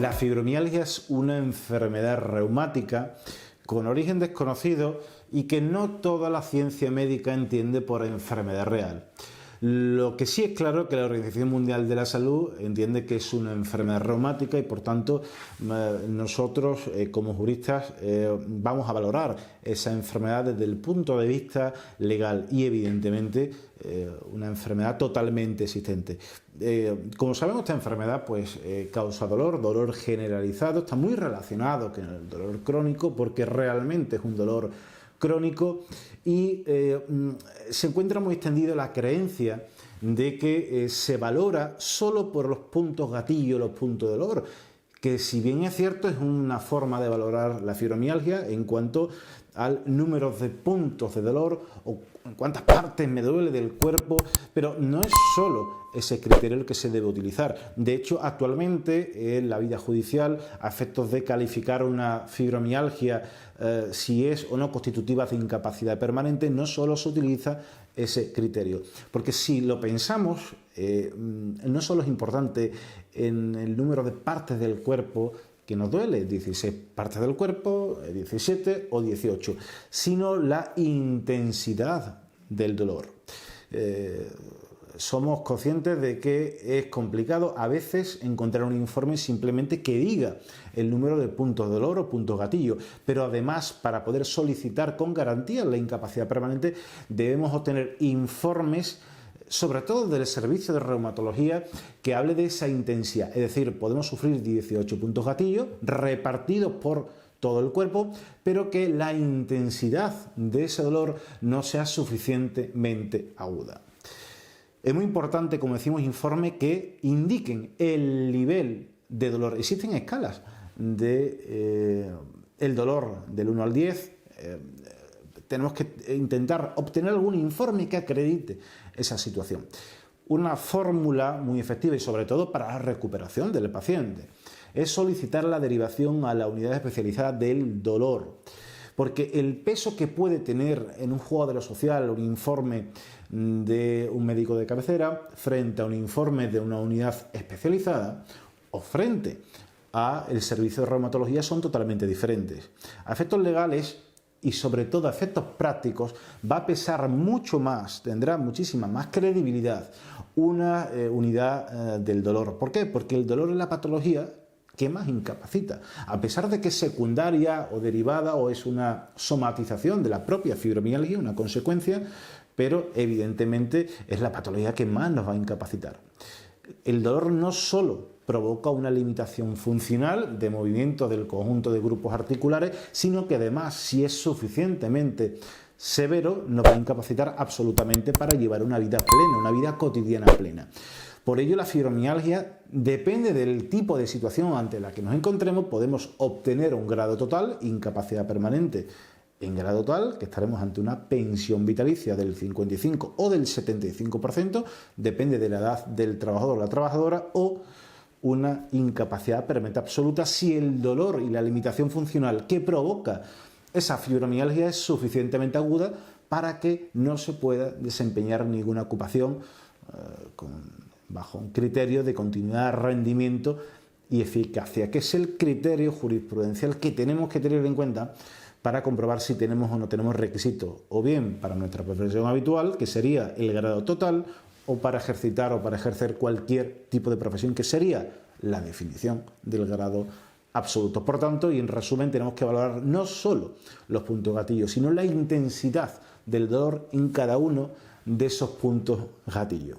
La fibromialgia es una enfermedad reumática con origen desconocido y que no toda la ciencia médica entiende por enfermedad real. Lo que sí es claro que la Organización Mundial de la Salud entiende que es una enfermedad reumática y por tanto nosotros como juristas vamos a valorar esa enfermedad desde el punto de vista legal y evidentemente una enfermedad totalmente existente. Como sabemos, esta enfermedad causa dolor generalizado, está muy relacionado con el dolor crónico porque realmente es un dolor crónico y se encuentra muy extendida la creencia de que se valora solo por los puntos gatillo, los puntos de dolor, que si bien es cierto es una forma de valorar la fibromialgia en cuanto al número de puntos de dolor o en cuántas partes me duele del cuerpo, pero no es solo ese criterio el que se debe utilizar. De hecho, actualmente en la vida judicial, a efectos de calificar una fibromialgia, si es o no constitutiva de incapacidad permanente, no solo se utiliza ese criterio. Porque si lo pensamos, no solo es importante en el número de partes del cuerpo que nos duele, 16 partes del cuerpo, 17 o 18, sino la intensidad del dolor. Somos conscientes de que es complicado a veces encontrar un informe simplemente que diga el número de puntos de dolor o puntos gatillo, pero además para poder solicitar con garantía la incapacidad permanente debemos obtener informes sobre todo del servicio de reumatología, que hable de esa intensidad. Es decir, podemos sufrir 18 puntos gatillo repartidos por todo el cuerpo, pero que la intensidad de ese dolor no sea suficientemente aguda. Es muy importante, como decimos, informes que indiquen el nivel de dolor. Existen escalas de el dolor del 1 al 10. Tenemos que intentar obtener algún informe que acredite esa situación. Una fórmula muy efectiva y sobre todo para la recuperación del paciente es solicitar la derivación a la unidad especializada del dolor, porque el peso que puede tener en un juzgado de lo social un informe de un médico de cabecera frente a un informe de una unidad especializada o frente a el servicio de reumatología son totalmente diferentes. A efectos legales y sobre todo a efectos prácticos va a pesar mucho más, tendrá muchísima más credibilidad una unidad del dolor. ¿Por qué? Porque el dolor es la patología que más incapacita, a pesar de que es secundaria o derivada o es una somatización de la propia fibromialgia, una consecuencia, pero evidentemente es la patología que más nos va a incapacitar. El dolor no solo provoca una limitación funcional de movimiento del conjunto de grupos articulares, sino que además, si es suficientemente severo, nos va a incapacitar absolutamente para llevar una vida plena, una vida cotidiana plena. Por ello, la fibromialgia depende del tipo de situación ante la que nos encontremos, podemos obtener un grado total, incapacidad permanente, en grado tal que estaremos ante una pensión vitalicia del 55 o del 75%, depende de la edad del trabajador o la trabajadora, o una incapacidad permanente absoluta si el dolor y la limitación funcional que provoca esa fibromialgia es suficientemente aguda para que no se pueda desempeñar ninguna ocupación bajo un criterio de continuidad, rendimiento y eficacia, que es el criterio jurisprudencial que tenemos que tener en cuenta para comprobar si tenemos o no tenemos requisitos, o bien para nuestra profesión habitual, que sería el grado total, o para ejercitar o para ejercer cualquier tipo de profesión, que sería la definición del grado absoluto. Por tanto, y en resumen, tenemos que valorar no solo los puntos gatillos, sino la intensidad del dolor en cada uno de esos puntos gatillo.